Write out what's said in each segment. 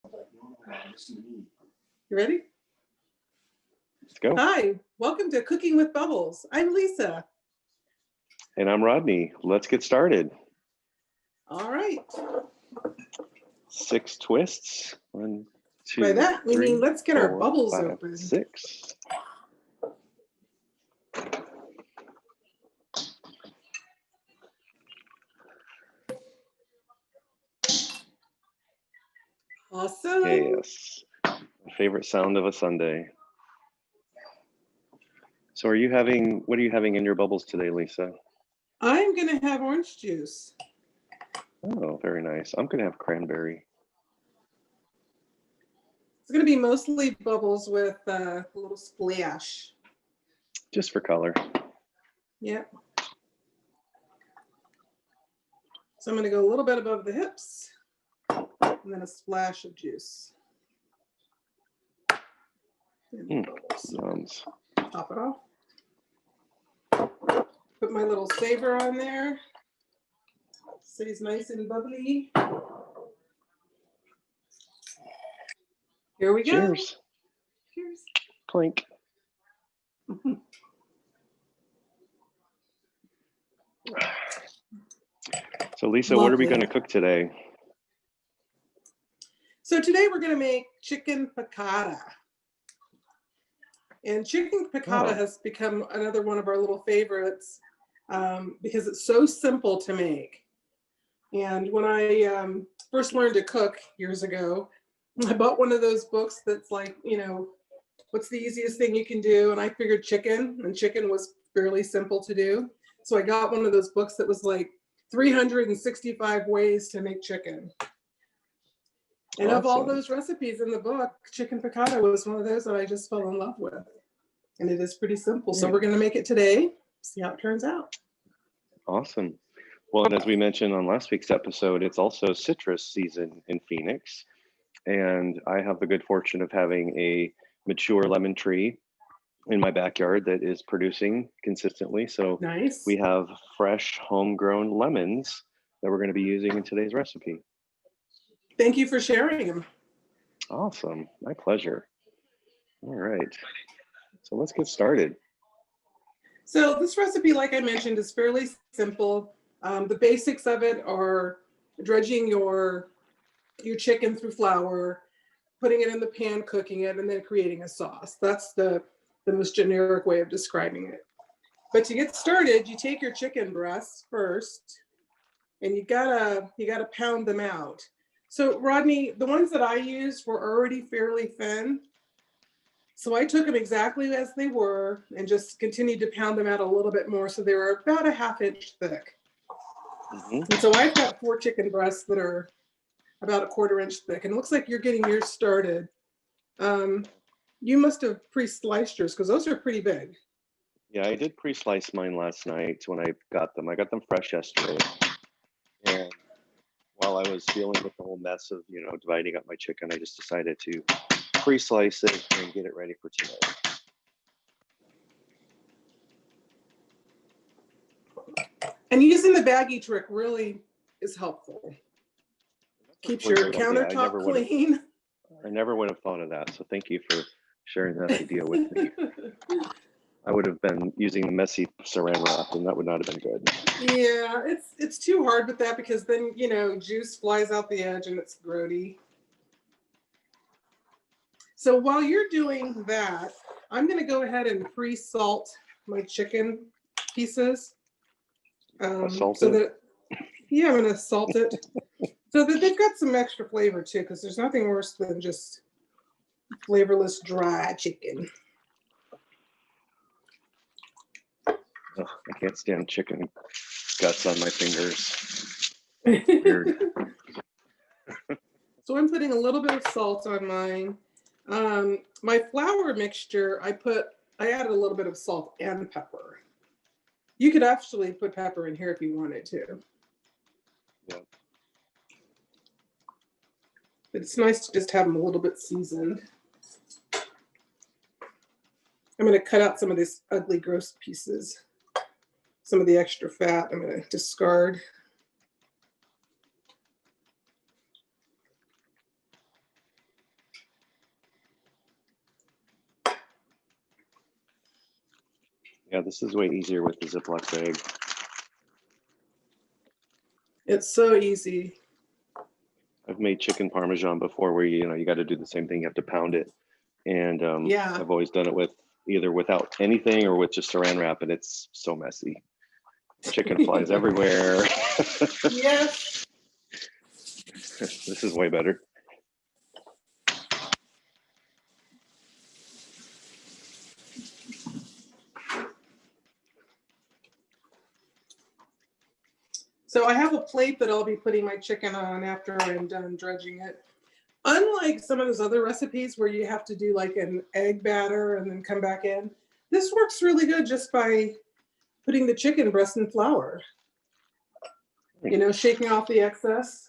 You ready? Let's go. Hi, welcome to Cooking with Bubbles. I'm Lisa. And I'm Rodney. Let's get started. All right. 6 twists. 1, 2, By that, we 3, mean let's get our 4, bubbles 5, open. 6. Awesome. Yes. My favorite sound of a Sunday. So what are you having in your bubbles today, Lisa? I'm going to have orange juice. Oh, very nice. I'm going to have cranberry. It's going to be mostly bubbles with a little splash. Just for color. Yep. So I'm going to go a little bit above the hips and then a splash of juice. And bubbles. Top it off. Put my little saver on there. Stays nice and bubbly. Here we go. Cheers. Cheers. Clink. So Lisa, what are we going to cook today? So today we're going to make chicken piccata. And chicken piccata has become another one of our little favorites because it's so simple to make. And when I first learned to cook years ago, I bought one of those books that's like, what's the easiest thing you can do? And I figured chicken, and chicken was fairly simple to do. So I got one of those books that was like 365 ways to make chicken. And of all those recipes in the book, chicken piccata was one of those that I just fell in love with. And it is pretty simple. So we're going to make it today, see how it turns out. Awesome. Well, and as we mentioned on last week's episode, it's also citrus season in Phoenix. And I have the good fortune of having a mature lemon tree in my backyard that is producing consistently. So nice. We have fresh homegrown lemons that we're going to be using in today's recipe. Thank you for sharing them. Awesome. My pleasure. All right. So let's get started. So this recipe, like I mentioned, is fairly simple. The basics of it are dredging your chicken through flour, putting it in the pan, cooking it, and then creating a sauce. That's the most generic way of describing it. But to get started, you take your chicken breasts first, and you gotta pound them out. So Rodney, the ones that I used were already fairly thin. So I took them exactly as they were and just continued to pound them out a little bit more. So they were about a 1/2 inch thick. Mm-hmm. And so I've got 4 chicken breasts that are about a 1/4 inch thick. And it looks like you're getting yours started. You must have pre-sliced yours because those are pretty big. Yeah, I did pre-slice mine last night when I got them. I got them fresh yesterday. And while I was dealing with the whole mess of, dividing up my chicken, I just decided to pre-slice it and get it ready for today. And using the baggie trick really is helpful. Keeps your countertop clean. I never would have thought of that. So thank you for sharing that idea with me. I would have been using messy saran wrap and that would not have been good. Yeah, it's too hard with that because then, juice flies out the edge and it's grody. So while you're doing that, I'm going to go ahead and pre-salt my chicken pieces. I'm going to salt it so that they've got some extra flavor too, because there's nothing worse than just flavorless dry chicken. Oh, I can't stand chicken guts on my fingers. Weird. So I'm putting a little bit of salt on mine. My flour mixture, I added a little bit of salt and pepper. You could actually put pepper in here if you wanted to. Yeah. But it's nice to just have them a little bit seasoned. I'm going to cut out some of these ugly, gross pieces. Some of the extra fat I'm going to discard. Yeah, this is way easier with the Ziploc bag. It's so easy. I've made chicken Parmesan before where, you got to do the same thing. You have to pound it. And Yeah. I've always done it with either without anything or with just saran wrap, and it's so messy. Chicken flies everywhere. Yes. This is way better. So I have a plate that I'll be putting my chicken on after I'm done dredging it. Unlike some of those other recipes where you have to do like an egg batter and then come back in, this works really good just by putting the chicken breast in flour. Shaking off the excess.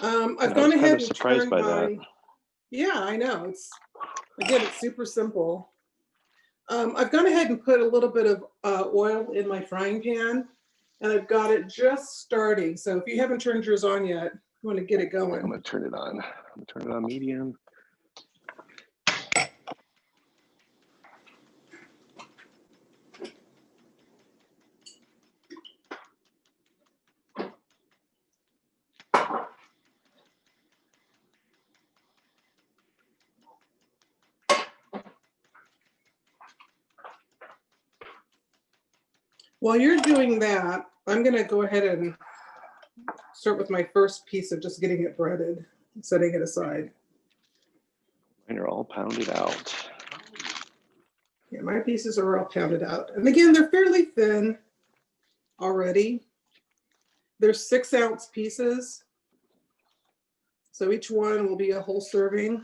I've gone ahead and turned my. Yeah, I know. It's super simple. I've gone ahead and put a little bit of oil in my frying pan, and I've got it just starting. So if you haven't turned yours on yet, you want to get it going. I'm gonna turn it on. I'm gonna turn it on medium. While you're doing that, I'm going to go ahead and start with my first piece of just getting it breaded and setting it aside. Mine are all pounded out. Yeah, my pieces are all pounded out. And again, they're fairly thin already. They're 6-ounce pieces. So each one will be a whole serving.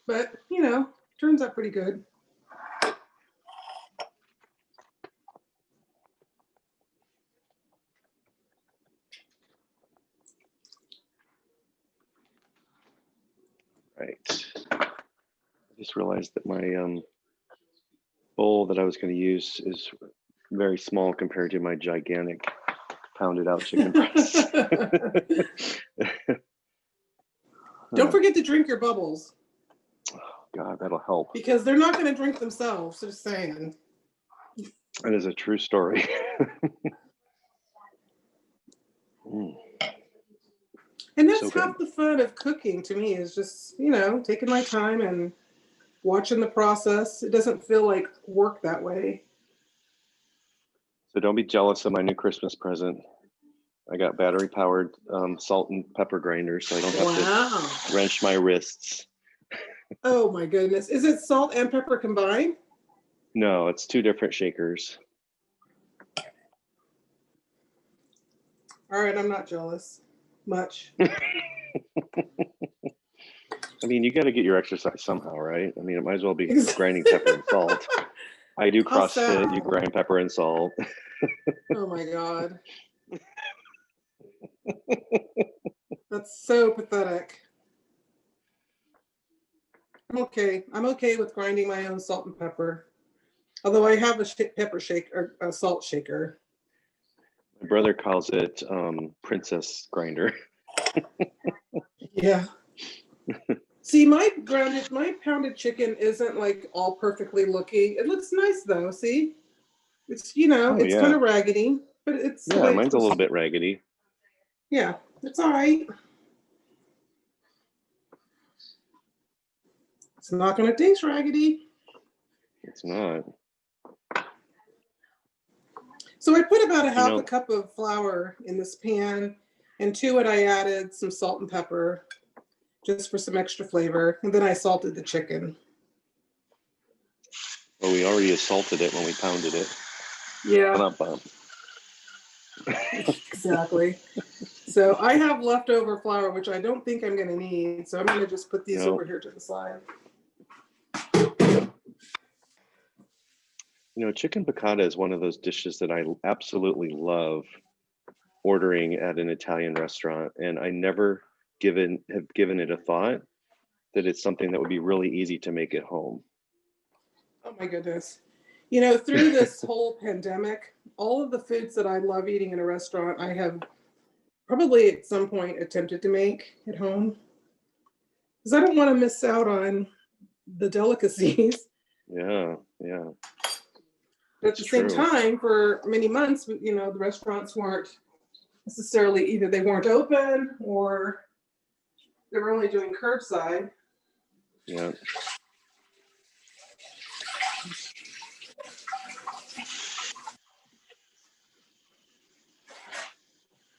But, turns out pretty good. Right. I just realized that my bowl that I was going to use is very small compared to my gigantic pounded out chicken breast. Don't forget to drink your bubbles. Oh, God, that'll help. Because they're not going to drink themselves, just saying. That is a true story. And that's half the fun of cooking to me is just, taking my time and watching the process. It doesn't feel like work that way. So don't be jealous of my new Christmas present. I got battery powered salt and pepper grinder, so I don't have to wrench my wrists. Oh my goodness. Is it salt and pepper combined? No, it's 2 different shakers. All right, I'm not jealous much. I mean, you got to get your exercise somehow, right? I mean, it might as well be grinding pepper and salt. I do CrossFit, you grind pepper and salt. Oh my God. That's so pathetic. I'm okay with grinding my own salt and pepper. Although I have a pepper shake or a salt shaker. My brother calls it princess grinder. Yeah. See, my pounded chicken isn't like all perfectly looking. It looks nice though. See, it's kind of raggedy, but it's mine's a little bit raggedy. Yeah, it's all right. It's not going to taste raggedy. It's not. So I put about a half a cup of flour in this pan, and to it I added some salt and pepper, just for some extra flavor, and then I salted the chicken. Well, we already salted it when we pounded it. Yeah. Exactly. So I have leftover flour, which I don't think I'm going to need. So I'm going to just put these over here to the side. Chicken piccata is one of those dishes that I absolutely love ordering at an Italian restaurant. And I never have given it a thought that it's something that would be really easy to make at home. Oh my goodness. Through this whole pandemic, all of the foods that I love eating in a restaurant, I have probably at some point attempted to make at home. Because I don't want to miss out on the delicacies. Yeah, yeah, But at that's the same true. time, for many months, the restaurants weren't necessarily, either they weren't open or they were only doing curbside. Yeah.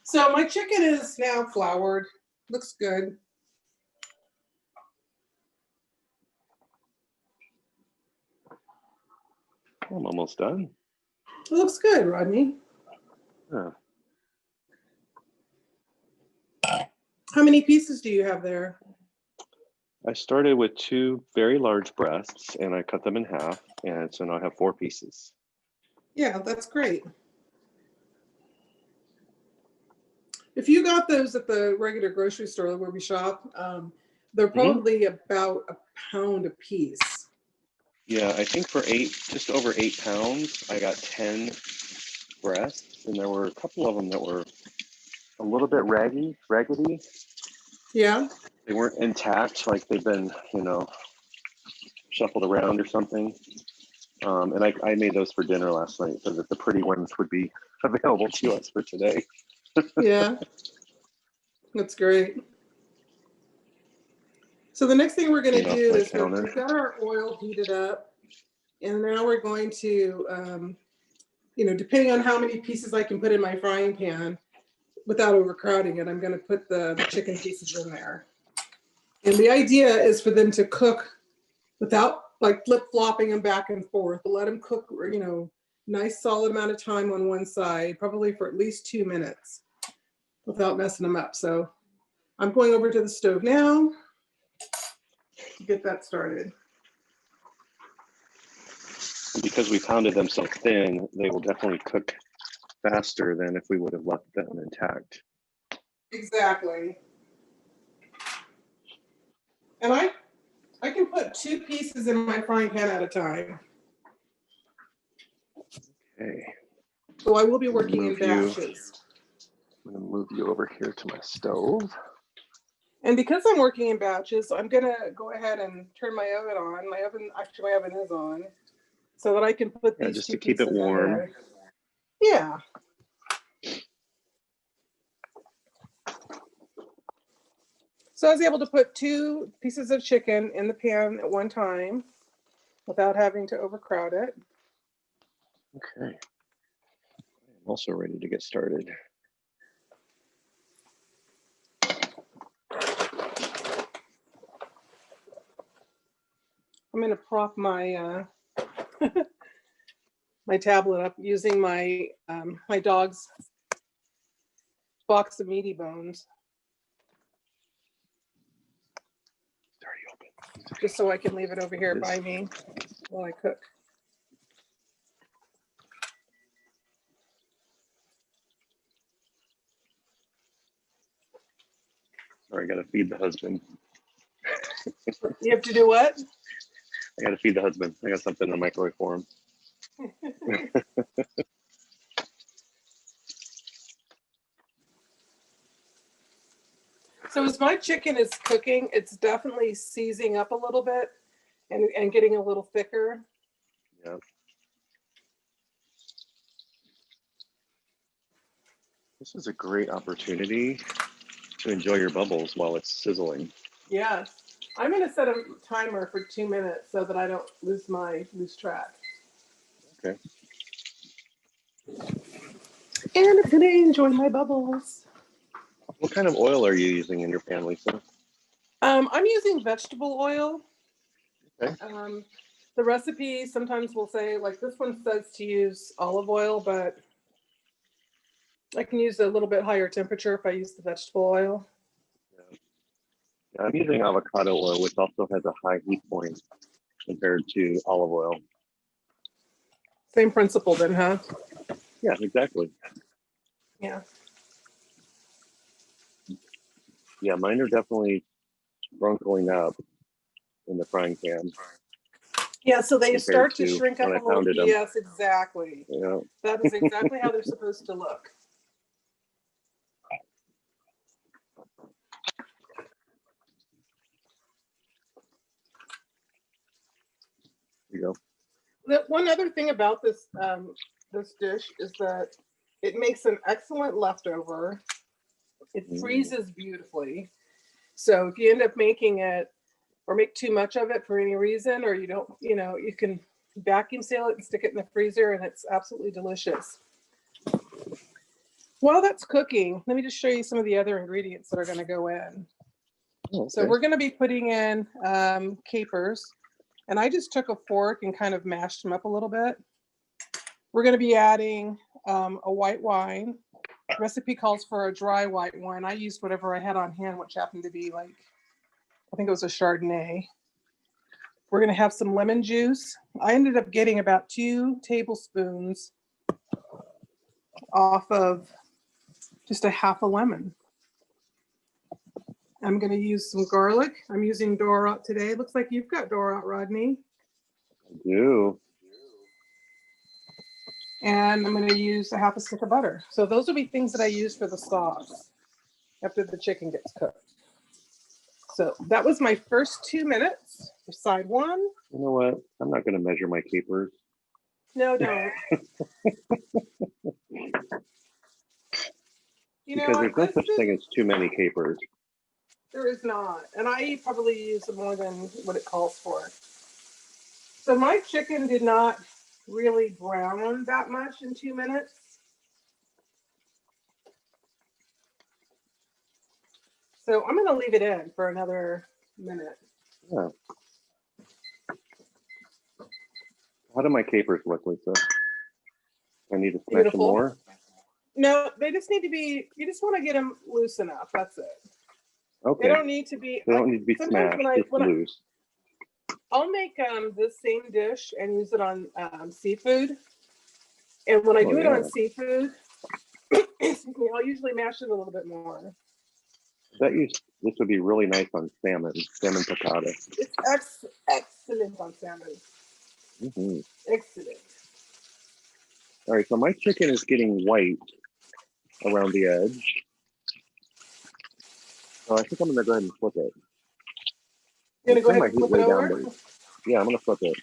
So my chicken is now floured. Looks good. I'm almost done. It looks good, Rodney. Yeah. How many pieces do you have there? I started with 2 very large breasts and I cut them in half. And so now I have 4 pieces. Yeah, that's great. If you got those at the regular grocery store where we shop, they're Hmm. probably about a pound a piece. Yeah, I think for just over 8 pounds, I got 10 breasts, and there were a couple of them that were a little bit raggedy. Yeah. They weren't intact, like they've been, shuffled around or something. And I made those for dinner last night so that the pretty ones would be available to us for today. Yeah, that's great. So the next thing we're going Clean to off do my is counter. we've got our oil heated up, and now we're going to, depending on how many pieces I can put in my frying pan without overcrowding it, I'm going to put the chicken pieces in there. And the idea is for them to cook without like flip-flopping them back and forth. Let them cook, nice solid amount of time on one side, probably for at least 2 minutes without messing them up. So I'm going over to the stove now to get that started. Because we pounded them so thin, they will definitely cook faster than if we would have left them intact. Exactly. And I can put 2 pieces in my frying pan at a time. Okay. So I will be working in batches. I'm going to move you over here to my stove. And because I'm working in batches, I'm going to go ahead and turn my oven on. My oven is on, so that I can put these just 2 to keep pieces it in warm. there. Yeah. So I was able to put 2 pieces of chicken in the pan at one time without having to overcrowd it. Okay. I'm also ready to get started. I'm going to prop my my tablet up using my my dog's box of meaty bones. It's already open. Just so I can leave it over here by me while I cook. Sorry, I got to feed the husband. You have to do what? I got to feed the husband. I got something in the microwave for him. So as my chicken is cooking, it's definitely seizing up a little bit and getting a little thicker. Yeah. This is a great opportunity to enjoy your bubbles while it's sizzling. Yes. I'm going to set a timer for 2 minutes so that I don't lose track. Okay. And I'm going to enjoy my bubbles. What kind of oil are you using in your pan, Lisa? I'm using vegetable oil. Okay. The recipe sometimes will say, like this one says to use olive oil, but I can use a little bit higher temperature if I use the vegetable oil. Yeah, I'm using avocado oil, which also has a high heat point compared to olive oil. Same principle then, huh? Yeah, exactly. Yeah. Yeah, mine are definitely grunkling up in the frying pan. Yeah, so they compared start to to shrink when up I a little. pounded them. Yes, exactly. Yeah. That is exactly how they're supposed to look. you go. The one other thing about this this dish is that it makes an excellent leftover. It freezes beautifully. So if you end up making it or make too much of it for any reason, or you don't, you can vacuum seal it and stick it in the freezer, and it's absolutely delicious. While that's cooking, let me just show you some of the other ingredients that are going to go in. Oh, okay. So we're going to be putting in capers, and I just took a fork and kind of mashed them up a little bit. We're going to be adding a white wine. Recipe calls for a dry white wine. I used whatever I had on hand, which happened to be like, I think it was a Chardonnay. We're going to have some lemon juice. I ended up getting about 2 tablespoons off of just a half a lemon. I'm going to use some garlic. I'm using Dorot today. Looks like you've got Dorot, Rodney. I do. And I'm going to use a half a stick of butter. So those will be things that I use for the sauce after the chicken gets cooked. So that was my first 2 minutes for side one. You know what? I'm not going to measure my capers. No, don't. Because there's no such thing as too many capers. There is not. And I probably use more than what it calls for. So my chicken did not really brown that much in 2 minutes. So I'm going to leave it in for another minute. Yeah. How do my capers look, Lisa? I need to smash them more? No, they just need to be, you just want to get them loose enough. That's it. Okay. They don't need to be. They don't need to be smashed, just loose. I'll make this same dish and use it on seafood. And when I do it on seafood, I'll usually mash it a little bit more. This would be really nice on salmon piccata. It's excellent on salmon. Mm-hmm. Excellent. All right, so my chicken is getting white around the edge. So I think I'm going to go ahead and flip it. You're going to go ahead and flip it over? Yeah, I'm going to flip it.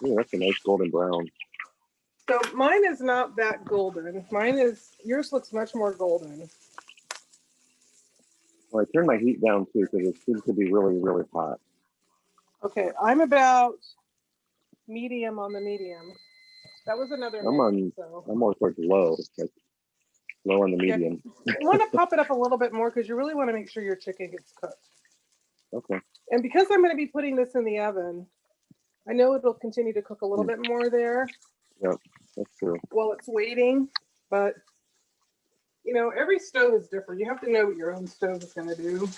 Ooh, that's a nice golden brown. So mine is not that golden. Yours looks much more golden. Well, I turned my heat down too because it seems to be really, really hot. Okay, I'm about medium on the medium. That was another minute, I'm more towards low, like low on the medium. Yeah. You want to pop it up a little bit more because you really want to make sure your chicken gets cooked. Okay. And because I'm going to be putting this in the oven, I know it'll continue to cook a little bit more there. Yep, that's true. While it's waiting, but every stove is different. You have to know what your own stove is going to do.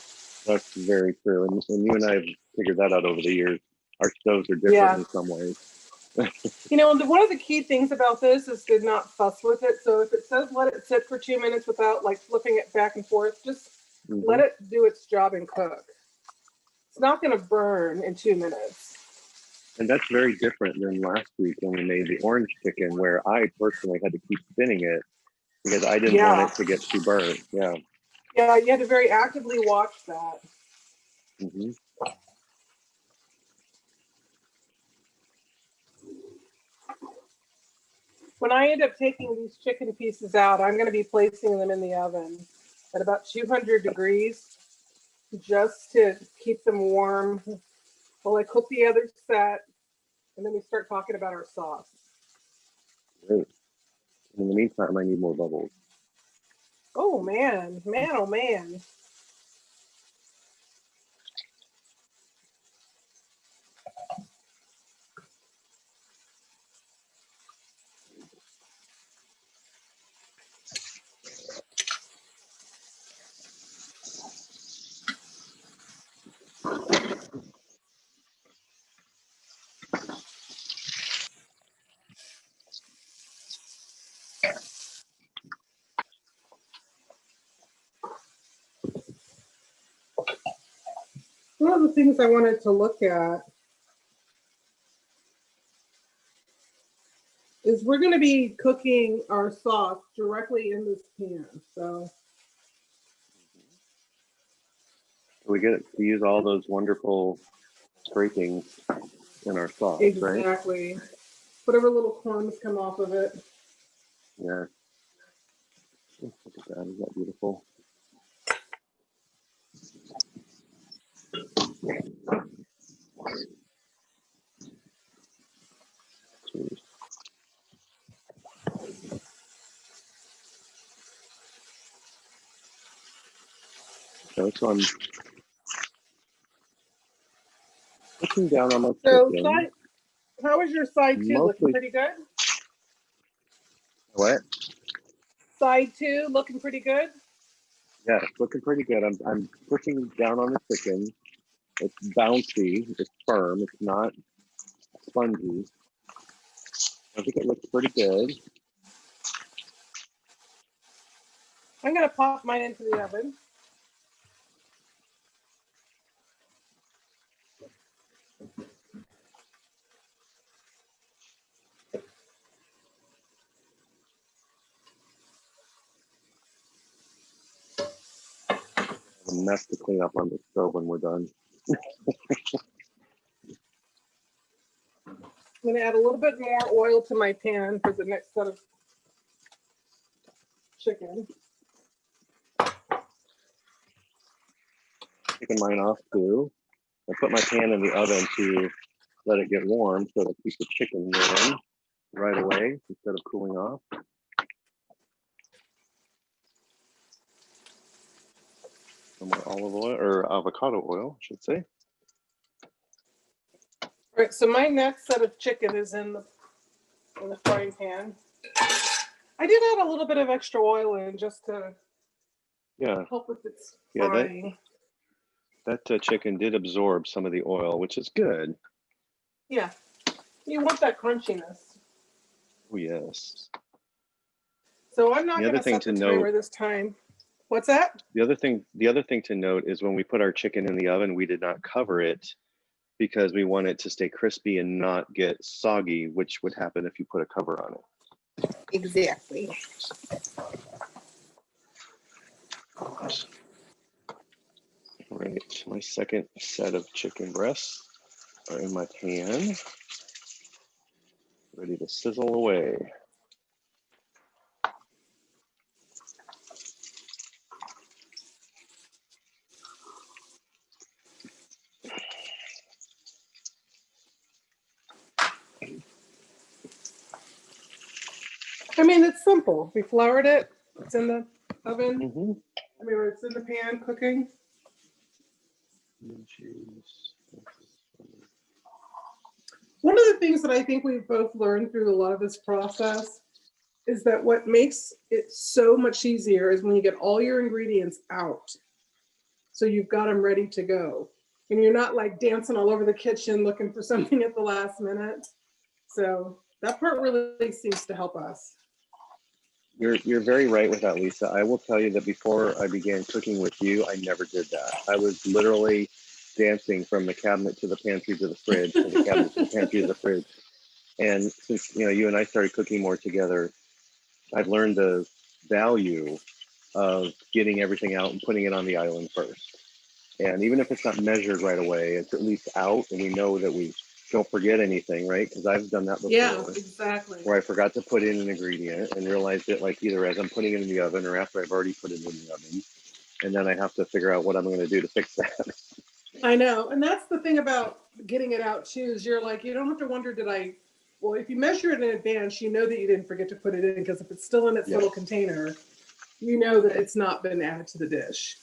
That's very true. And you and I have figured that out over the years. Our stoves are different in some ways. One of the key things about this is to not fuss with it. So if it says let it sit for 2 minutes without like flipping it back and forth, just let it do its job and cook. It's not going to burn in 2 minutes. And that's very different than last week when we made the orange chicken, where I personally had to keep spinning it because I didn't want it to get too burnt. Yeah. Yeah, you had to very actively watch that. Mm-hmm. When I end up taking these chicken pieces out, I'm going to be placing them in the oven at about 200 degrees just to keep them warm while I cook the other set, and then we start talking about our sauce. Great. In the meantime, I need more bubbles. Oh, man, oh, man. One of the things I wanted to look at is we're going to be cooking our sauce directly in this pan. So we get to use all those wonderful scrapings. in our sauce, right? Exactly. Whatever little crumbs come off of it. Yeah. Look at that. Is that beautiful? Jeez. Okay, so I'm looking down on my So, chicken. how is your side two looking? Mostly, Pretty good? what? Side two looking pretty good? Yeah, it's looking pretty good. I'm pushing down on the chicken. It's bouncy. It's firm. It's not spongy. I think it looks pretty good. I'm going to pop mine into the oven. A mess to clean up on the stove when we're done. I'm going to add a little bit more oil to my pan for the next set of chicken. Taking mine off too. I put my pan in the oven to let it get warm so to keep the chicken warm right away instead of cooling off. Some more olive oil or avocado oil, I should say. All right, so my next set of chicken is in the frying pan. I did add a little bit of extra oil in just to help with its frying. That chicken did absorb some of the oil, which is good. Yeah, you want that crunchiness. Oh yes. So I'm not going to set the timer this time. What's that? The other thing to note is when we put our chicken in the oven, we did not cover it because we want it to stay crispy and not get soggy, which would happen if you put a cover on it. Exactly. All right, my second set of chicken breasts are in my pan, ready to sizzle away. I mean, it's simple. We floured it. It's in the oven. Mm-hmm. I mean, it's in the pan cooking. One of the things that I think we've both learned through a lot of this process is that what makes it so much easier is when you get all your ingredients out. So you've got them ready to go. And you're not like dancing all over the kitchen looking for something at the last minute. So that part really seems to help us. You're very right with that, Lisa. I will tell you that before I began cooking with you, I never did that. I was literally dancing from the cabinet to the pantry to the fridge, to the cabinet to the pantry to the fridge. And since you and I started cooking more together, I've learned the value of getting everything out and putting it on the island first. And even if it's not measured right away, it's at least out, and we know that we don't forget anything, right? Because I've done that before. Yeah, exactly. Where I forgot to put in an ingredient and realized it like either as I'm putting it in the oven or after I've already put it in the oven. And then I have to figure out what I'm going to do to fix that. I know. And that's the thing about getting it out too, is you're like, you don't have to wonder, well, if you measure it in advance, you know that you didn't forget to put it in, because if it's still in its little container, you know that it's not been added to the dish.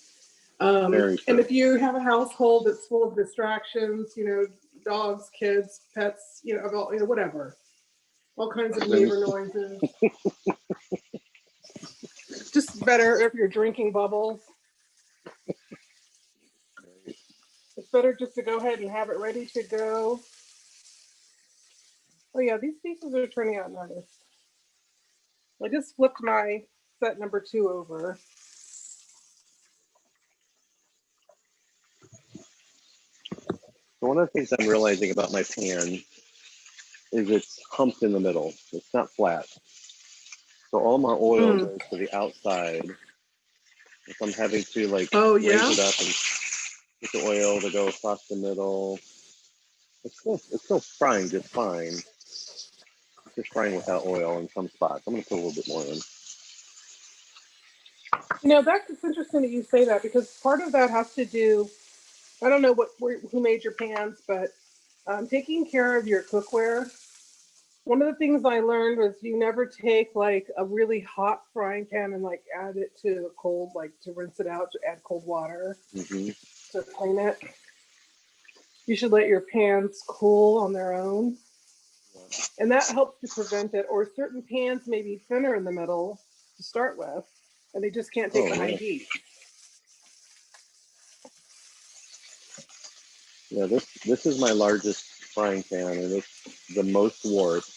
And if you have a household that's full of distractions, dogs, kids, pets, whatever, all kinds of neighbor noises. Just better if you're drinking bubbles. It's better just to go ahead and have it ready to go. Oh yeah, these pieces are turning out nice. I just flipped my set number 2 over. So one of the things I'm realizing about my pan is it's humped in the middle. It's not flat. So all my oil goes to the outside. If I'm having to raise it up and get the oil to go across the middle, It's still frying just fine. Just frying without oil in some spots. I'm gonna put a little bit more in. It's interesting that you say that because part of that has to do. I don't know who made your pans, but taking care of your cookware. One of the things I learned was you never take like a really hot frying pan and like add it to cold, like to rinse it out, to add cold water Hmm. to clean it. You should let your pans cool on their own, and that helps to prevent it. Or certain pans may be thinner in the middle to start with, and they just can't take Oh the high yeah, heat. yeah. This is my largest frying pan, and it's the most warped.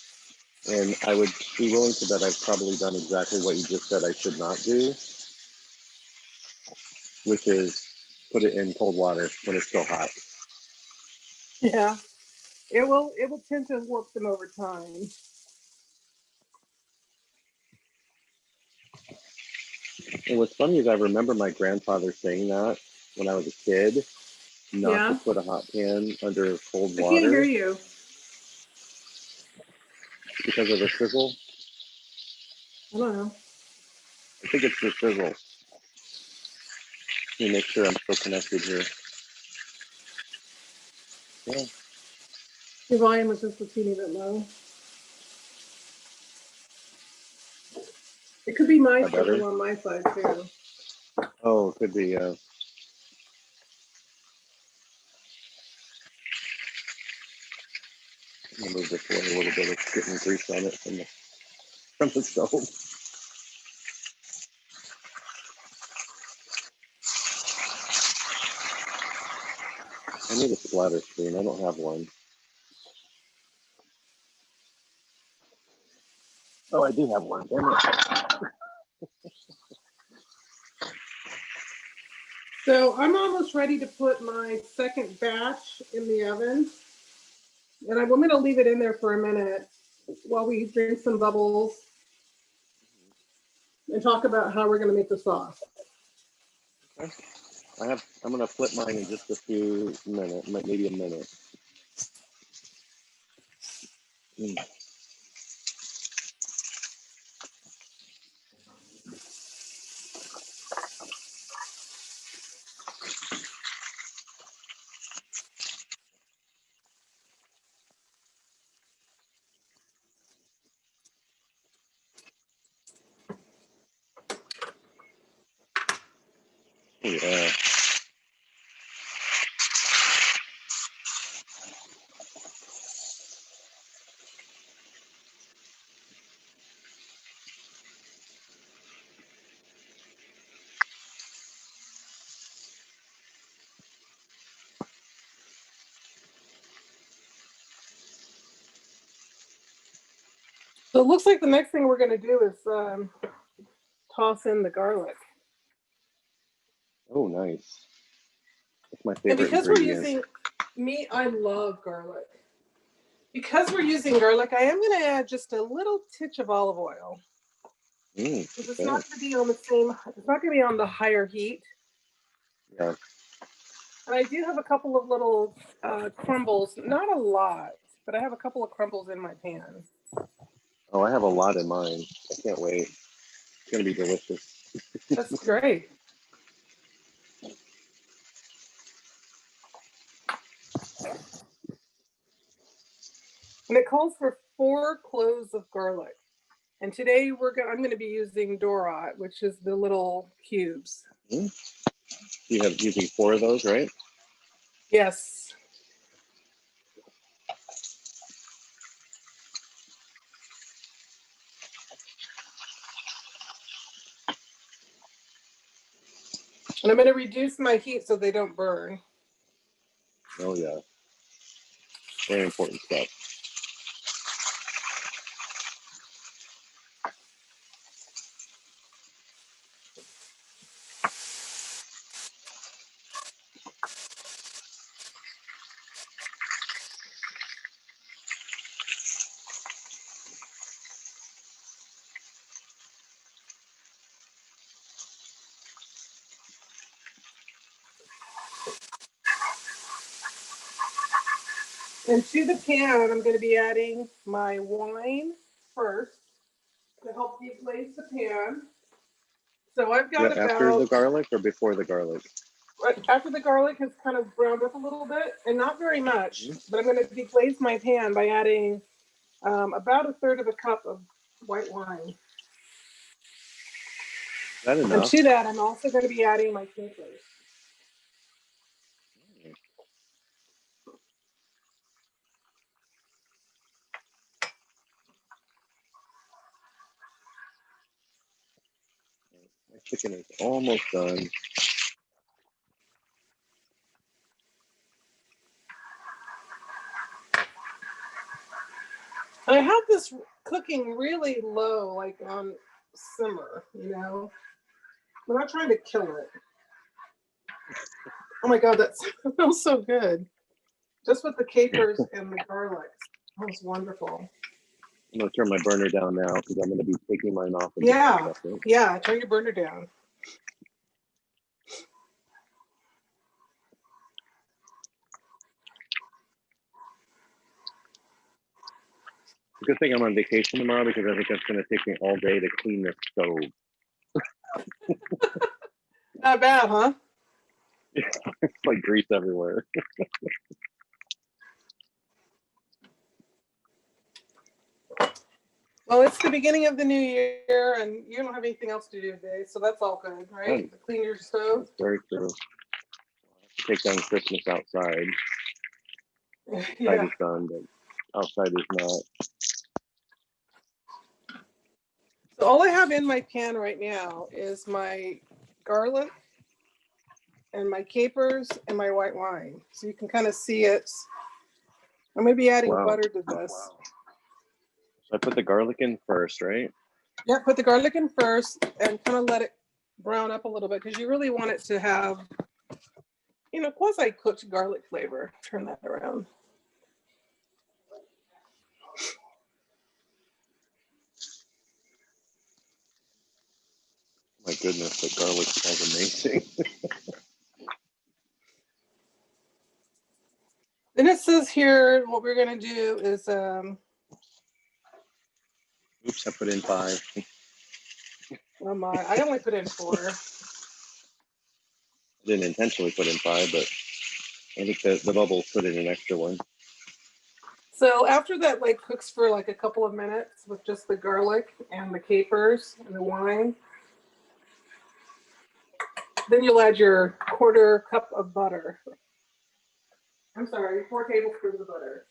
And I would be willing to bet I've probably done exactly what you just said I should not do, which is put it in cold water when it's still hot. Yeah, it will tend to warp them over time. And what's funny is I remember my grandfather saying that when I was a kid, not to Yeah, put a hot pan under cold I can't hear water you. because of the sizzle. I don't know. I think it's the sizzle. Let me make sure I'm still connected here. Yeah, Your volume was just a teeny bit low. It could be my that better? signal on my side too. Oh, it could be. I'll move this away a little bit. It's getting grease on it from the stove. I need a splatter screen. I don't have one. Oh, I do have one. Damn it. So I'm almost ready to put my second batch in the oven. And I'm going to leave it in there for a minute while we drink some bubbles and talk about how we're going to make the sauce. Okay. I'm gonna flip mine in just a few minutes, maybe a minute. Mm. Yeah. So it looks like the next thing we're going to do is toss in the garlic. Oh, nice. That's my And favorite because we're ingredient. using meat, I love garlic. Because we're using garlic, I am going to add just a little titch of olive oil. Because it's Okay. not going to be on the same, it's not going to be on the higher heat. Yeah. And I do have a couple of little crumbles, not a lot, but I have a couple of crumbles in my pan. Oh, I have a lot in mine. I can't wait. It's gonna be delicious. That's great. And it calls for 4 cloves of garlic. And today I'm going to be using Dorot, which is the little cubes. Mm. You have using 4 of those, right? Yes. And I'm going to reduce my heat so they don't burn. Oh yeah. Very important stuff. And to the pan, I'm going to be adding my wine first to help deflate the pan. So I've Yeah, got after the about, garlic or before the garlic? after the garlic has kind of browned up a little bit, and not very much, Mhm. but I'm going to deflate my pan by adding about a third of a cup of white wine. Is that And enough? to that, I'm also going to be adding my capers. My chicken is almost done. And I have this cooking really low, like on simmer, you know. I'm not trying to kill it. Oh my God, that smells so good. Just with the capers and the garlic. That was wonderful. I'm gonna turn my burner down now because I'm gonna be taking mine off in just Yeah, a second. yeah, turn your burner down. Good thing I'm on vacation tomorrow because I think that's gonna take me all day to clean this stove. Not bad, huh? It's like grease everywhere. Well, it's the beginning of the new year and you don't have anything else to do today, so that's all good, right? Clean your stove. That's very true. Take down Christmas outside. Inside Yeah. is done, but outside is not. So all I have in my pan right now is my garlic and my capers and my white wine. So you can kind of see it. I'm going to be adding Wow. butter to this. So I put the garlic in first, right? Yeah, put the garlic in first and kind of let it brown up a little bit because you really want it to have, you know, quasi-cooked garlic flavor. Turn that around. My goodness, the garlic smells amazing. Then it says here what we're going to do is, Oops, I put in 5. oh my, I only put in 4. I didn't intentionally put in 5, but I think the bubbles put in an extra one. So after that like cooks for like a couple of minutes with just the garlic and the capers and the wine, then you'll add your 1/4 cup of butter. I'm sorry, 4 tablespoons of butter.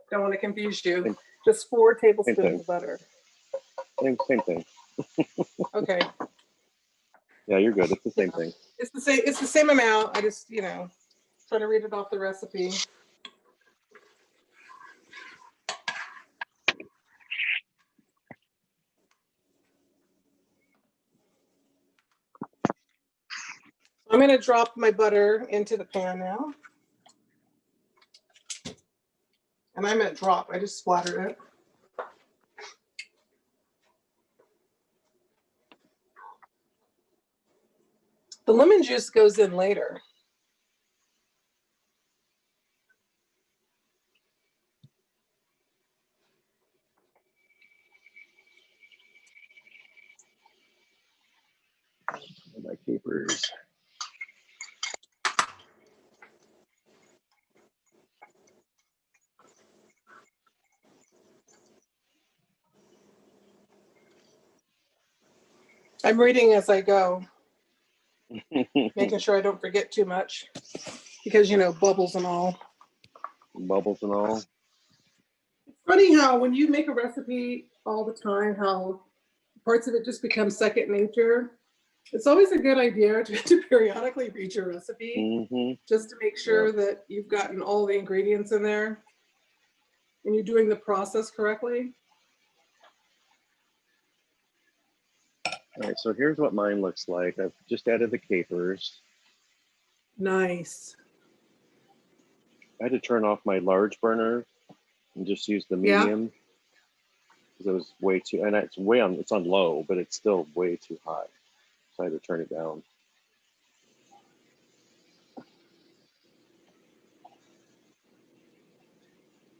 Don't want to confuse you. Same, Just 4 same tablespoons thing. of butter. Same thing. Okay. Yeah, you're good. It's the same Yeah. thing. It's the same. It's the same amount. I just, you know, try to read it off the recipe. I'm going to drop my butter into the pan now. And I meant drop. I just splattered it. The lemon juice goes in later. My capers. I'm reading as I go, making sure I don't forget too much because, you know, bubbles and all. Bubbles and all. It's funny how when you make a recipe all the time, how parts of it just become second nature. It's always a good idea to periodically read your recipe Mm-hmm. just to make sure that you've gotten all the ingredients in there and you're doing the process correctly. All right, so here's what mine looks like. I've just added the capers. Nice. I had to turn off my large burner and just use the Yeah. medium because it was way too, and it's on low, but it's still way too high. So I had to turn it down.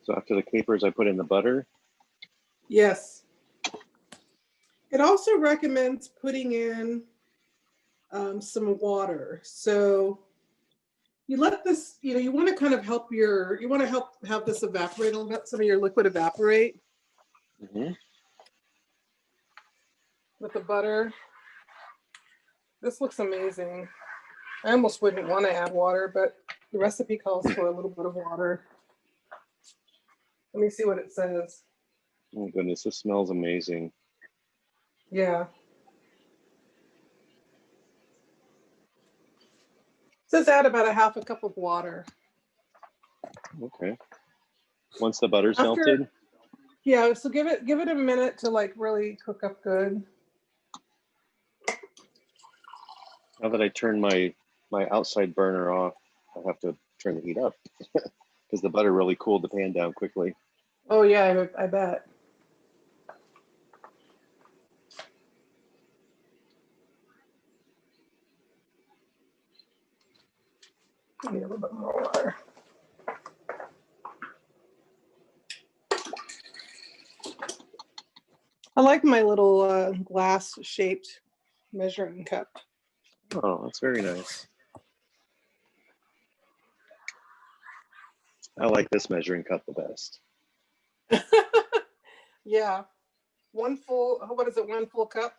So after the capers, I put in the butter. Yes. It also recommends putting in some water. So you let this, you want to kind of you want to help have this evaporate a little bit, some of your liquid evaporate with the butter. This looks amazing. I almost wouldn't want to add water, but the recipe calls for a little bit of water. Let me see what it says. Oh goodness, this smells amazing. Yeah. It says add about a half a cup of water. Okay. Once the butter's melted? Yeah, so give it a minute to like really cook up good. Now that I turn my outside burner off, I'll have to turn the heat up because the butter really cooled the pan down quickly. Oh yeah, I bet. I need a little bit more water. I like my little glass-shaped measuring cup. Oh, that's very nice. I like this measuring cup the best. Yeah. One full cup?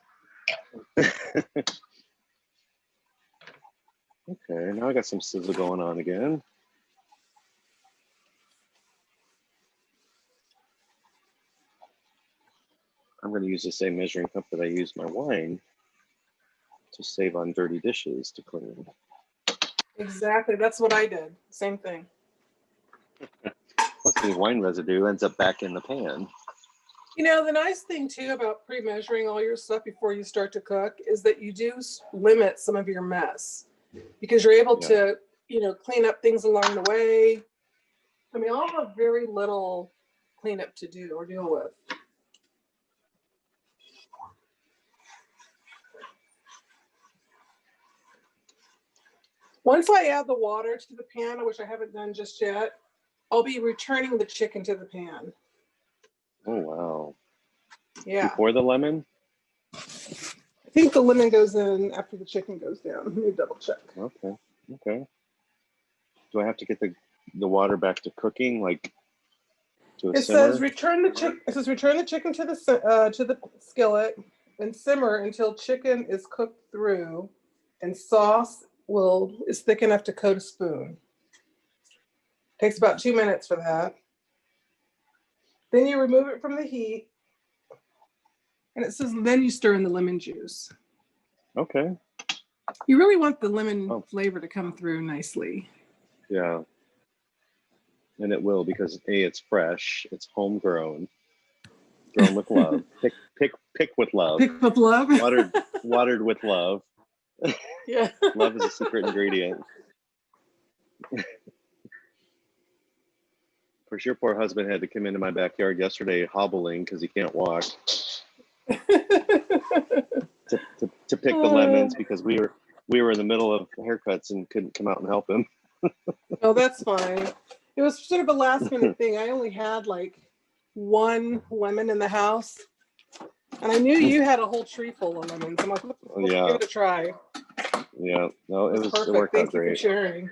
Okay, now I got some sizzle going on again. I'm going to use the same measuring cup that I used my wine to save on dirty dishes to clean. Exactly. That's what I did. Same thing. Plus, the wine residue ends up back in the pan. The nice thing too about pre-measuring all your stuff before you start to cook is that you do limit some of your mess because you're able to, clean up things along the way. I mean, I'll have very little cleanup to do or deal with. Once I add the water to the pan, which I haven't done just yet, I'll be returning the chicken to the pan. Oh, wow. Yeah. Before the lemon? I think the lemon goes in after the chicken goes down. Let me double check. Okay. Do I have to get the water back to cooking, like to a simmer? It says return the chicken to the skillet and simmer until chicken is cooked through and sauce is thick enough to coat a spoon. Takes about 2 minutes for that. Then you remove it from the heat. And it says then you stir in the lemon juice. Okay. You really want the lemon flavor to come through nicely. Yeah. And it will because it's fresh, it's homegrown, grown with love. Pick with love. Pick with love. Watered with love. Yeah. Love is a secret ingredient. Of course, your poor husband had to come into my backyard yesterday hobbling because he can't walk to pick the lemons because we were in the middle of haircuts and couldn't come out and help him. Oh, that's fine. It was sort of a last minute thing. I only had like one lemon in the house, and I knew you had a whole tree full of lemons. I'm like, let's give it a try. Yeah, no, it Perfect. worked out Thank you great. for sharing.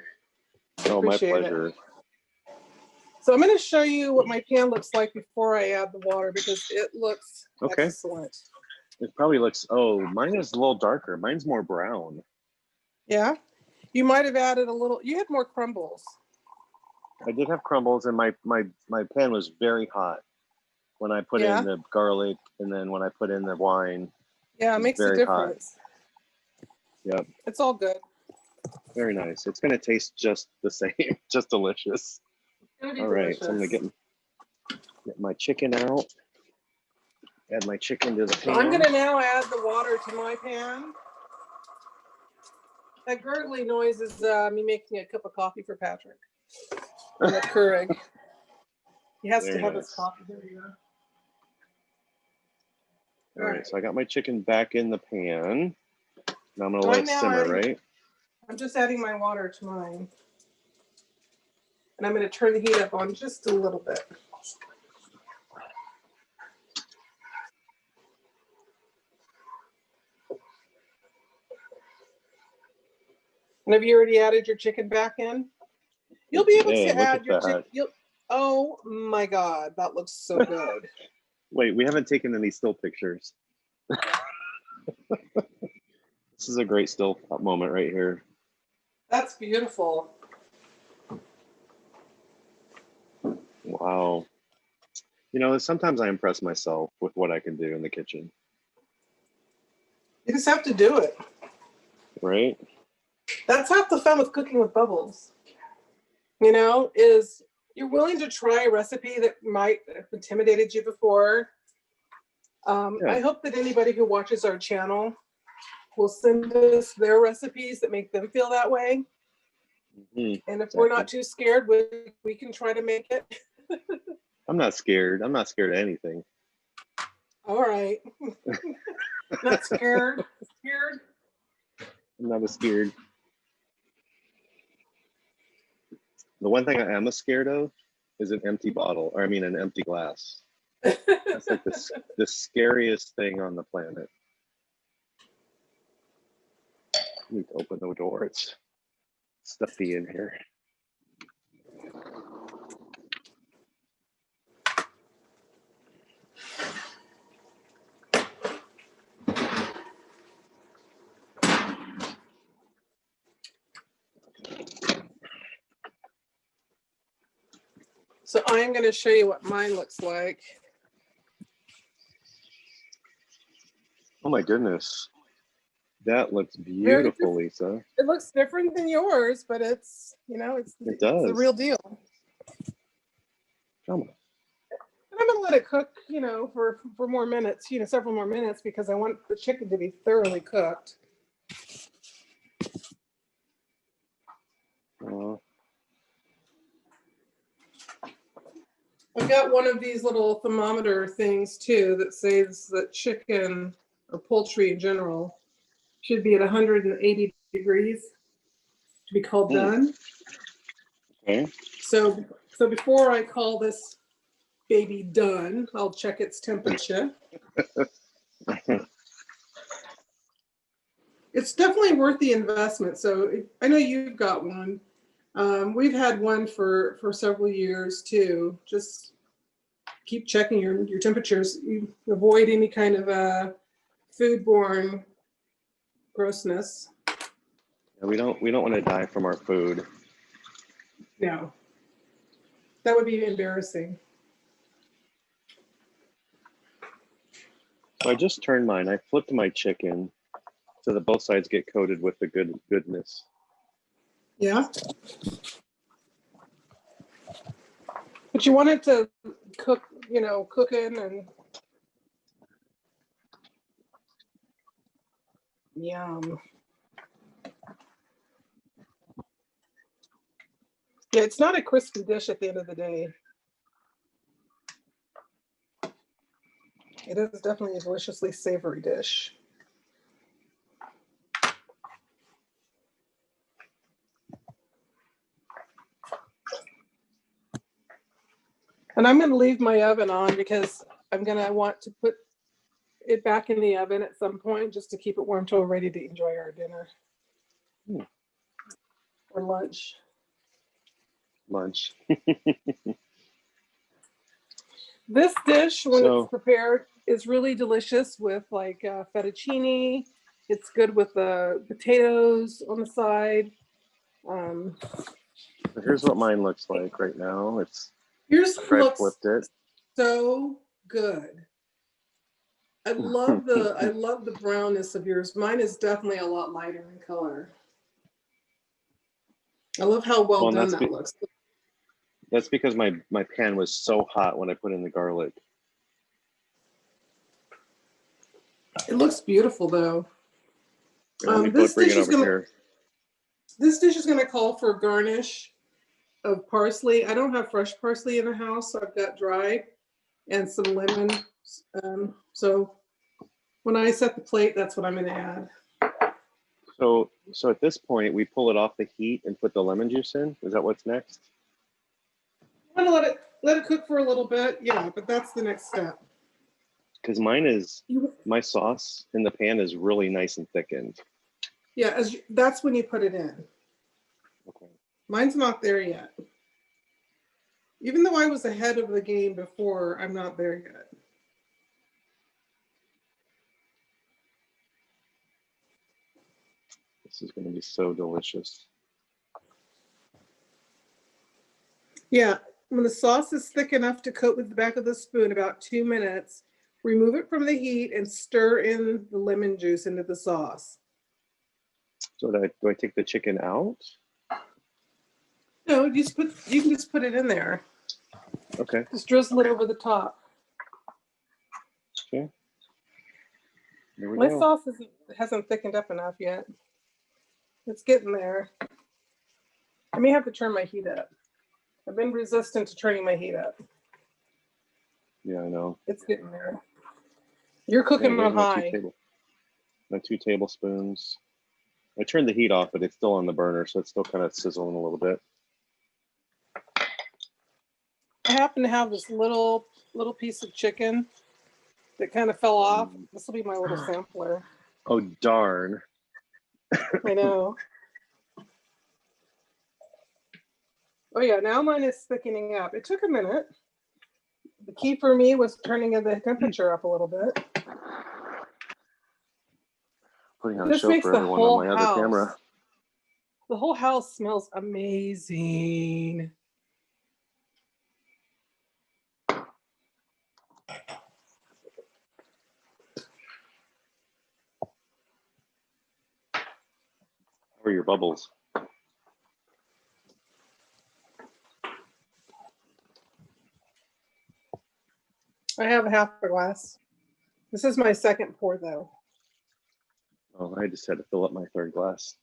Oh, my pleasure. So I'm going to show you what my pan looks like before I add the water because it looks excellent. It probably looks, mine is a little darker. Mine's more brown. Yeah? You might have added a little, you had more crumbles. I did have crumbles and my pan was very hot when I put in the garlic and then when I put in the wine. Yeah, it makes a difference. Hot. Yep. It's all good. Very nice. It's going to taste just the same, just delicious. All right, so I'm going to get my chicken out. Add my chicken to the pan. So I'm going to now add the water to my pan. That gurgly noise is me making a cup of coffee for Patrick. On the Keurig. He has to have his coffee. There you go. All right, so I got my chicken back in the pan. Now I'm going to let it simmer, right? I'm just adding my water to mine. And I'm going to turn the heat up on just a little bit. And have you already added your chicken back in? You'll be able to add your chicken. Oh my God, that looks so good. Wait, we haven't taken any still pictures. This is a great still moment right here. That's beautiful. Wow. You know, sometimes I impress myself with what I can do in the kitchen. You just have to do it. Right? That's half the fun with cooking with bubbles. You know, is you're willing to try a recipe that might have intimidated you before. I hope that anybody who watches our channel will send us their recipes that make them feel that way. Mm-hmm. And if we're not too scared, we can try to make it. I'm not scared. I'm not scared of anything. All right. Not scared. Scared? I'm not scared. The one thing I am scared of is an empty bottle, or I mean an empty glass. That's like the scariest thing on the planet. I need to open the door. It's stuffy in here. So I'm going to show you what mine looks like. Oh my goodness. That looks beautiful, Lisa. It looks different than yours, but it's, you know, it's the real deal. Come on. And I'm going to let it cook, you know, for more minutes, you know, several more minutes, because I want the chicken to be thoroughly cooked. I've got one of these little thermometer things too that says that chicken or poultry in general should be at 180 degrees to be called done. Okay. So before I call this baby done, I'll check its temperature. It's definitely worth the investment. So I know you've got one. We've had one for several years too. Just keep checking your temperatures. You avoid any kind of foodborne grossness. Yeah, we don't want to die from our food. No, that would be embarrassing. So I just turned mine. I flipped my chicken so that both sides get coated with the goodness. Yeah. But you want it to cook, you know, cooking and yum. Yeah, it's not a crispy dish at the end of the day. It is definitely a deliciously savory dish. And I'm going to leave my oven on because I'm going to want to put it back in the oven at some point just to keep it warm till we're ready to enjoy our dinner. Or lunch. Lunch. This dish, when it's prepared, is really delicious with like fettuccine. It's good with the potatoes on the side. Here's what mine looks like right now. Flipped it. So good. I love the brownness of yours. Mine is definitely a lot lighter in color. I love how well done that looks. That's because my pan was so hot when I put in the garlic. It looks beautiful though. This dish is going to call for a garnish of parsley. I don't have fresh parsley in the house, so I've got dried and some lemon. So when I set the plate, that's what I'm going to add. So at this point, we pull it off the heat and put the lemon juice in. Is that what's next? I'm gonna let it cook for a little bit. Yeah, but that's the next step. Because mine is, my sauce in the pan is really nice and thickened. Yeah, that's when you put it in. Okay. Mine's not there yet. Even though I was ahead of the game before, I'm not there yet. This is going to be so delicious. Yeah, when the sauce is thick enough to coat with the back of the spoon, about 2 minutes, remove it from the heat and stir in the lemon juice into the sauce. So do I take the chicken out? No, you can just put it in there. Okay. Just drizzle it over the top. Okay. Here we My go. sauce hasn't thickened up enough yet. It's getting there. I may have to turn my heat up. I've been resistant to turning my heat up. Yeah, I know. It's getting there. You're cooking on high. My 2 tablespoons. I turned the heat off, but it's still on the burner, so it's still kind of sizzling a little bit. I happen to have this little piece of chicken that kind of fell off. This will be my little sampler. Oh, darn. I know. Oh yeah, now mine is thickening up. It took a minute. The key for me was turning the temperature up a little bit. Putting on a show for everyone on my other camera. The whole house smells amazing. How are your bubbles? I have a half a glass. This is my second pour though. Oh, I just had to fill up my 3rd glass.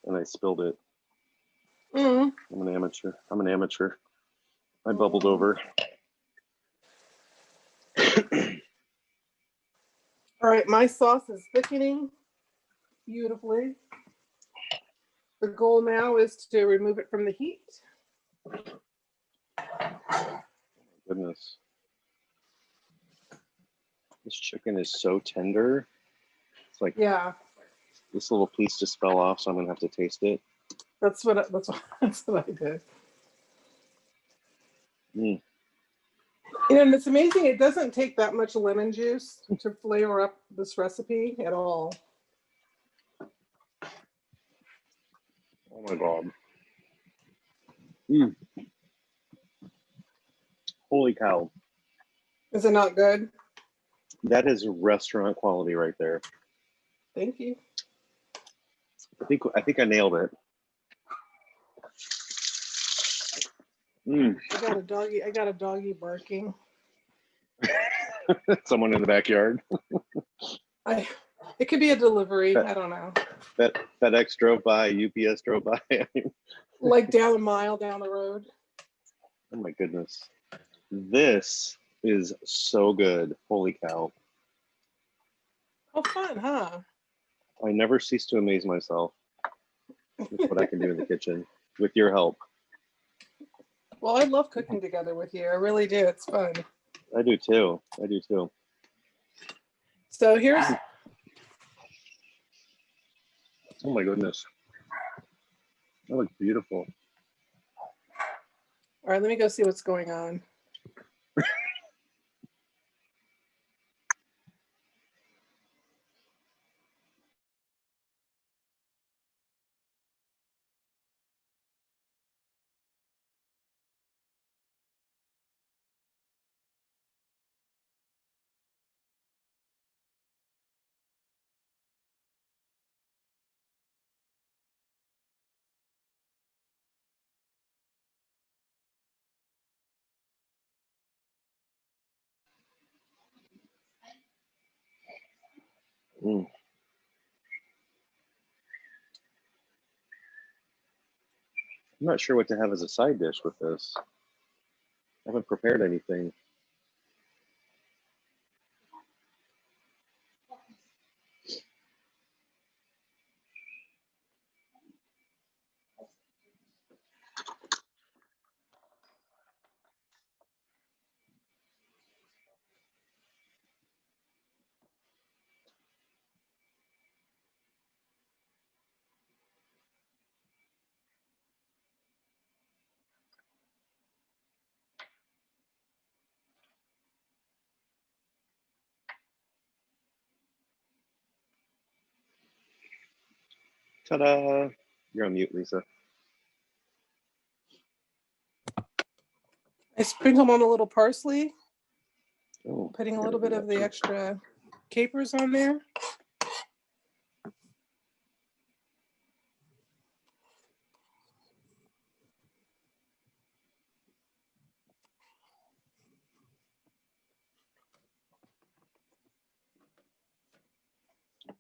And I spilled it. I'm an amateur. I bubbled over. All right, my sauce is thickening beautifully. The goal now is to remove it from the heat. Goodness. This chicken is so tender. It's like, yeah, this little piece just fell off, so I'm gonna have to taste it. That's what I did. Mm. And it's amazing. It doesn't take that much lemon juice to flavor up this recipe at all. Oh my God. Mm. Holy cow. Is it not good? That is restaurant quality right there. Thank you. I think I nailed it. Mm. I got a doggy barking. Someone in the backyard. It could be a delivery. I don't know. FedEx drove by, UPS drove by. Like down a mile down the road. Oh my goodness. This is so good. Holy cow. Oh, fun, huh? I never cease to amaze myself with what I can do in the kitchen with your help. Well, I love cooking together with you. I really do. It's fun. I do too. So here's. Oh my goodness. That looks beautiful. All right, let me go see what's going on. Mm. I'm not sure what to have as a side dish with this. I haven't prepared anything. Ta-da! You're on mute, Lisa. I sprinkle on a little parsley, Oh, putting a we're little gonna bit do of that the too. extra capers on there.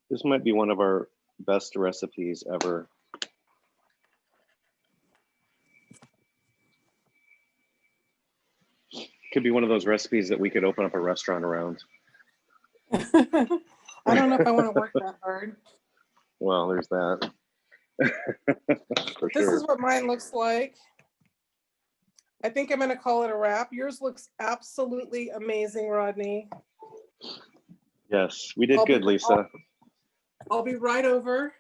This might be one of our best recipes ever. Could be one of those recipes that we could open up a restaurant around. I don't know if I want to work that hard. Well, there's that. For This sure. is what mine looks like. I think I'm going to call it a wrap. Yours looks absolutely amazing, Rodney. Yes, we did good, Lisa. I'll be right over.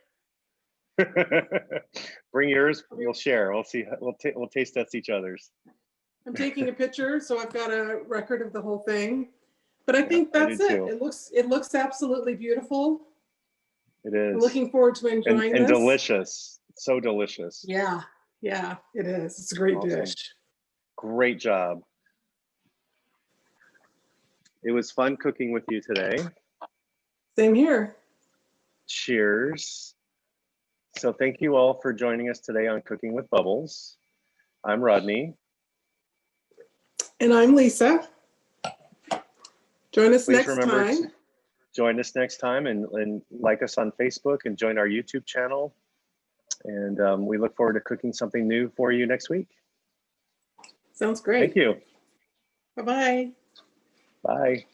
Bring yours. We'll share. We'll see. We'll taste test each other's. I'm taking a picture, so I've got a record of the whole thing. But I think I that's do it. too. It looks absolutely beautiful. It is. I'm looking forward to enjoying and this. delicious. So delicious. Yeah, it is. It's a great Awesome. dish. Great job. It was fun cooking with you today. Same here. Cheers. So thank you all for joining us today on Cooking with Bubbles. I'm Rodney. And I'm Lisa. Join us Please next remember time. to join us next time and like us on Facebook and join our YouTube channel. And we look forward to cooking something new for you next week. Sounds great. Thank you. Bye-bye. Bye.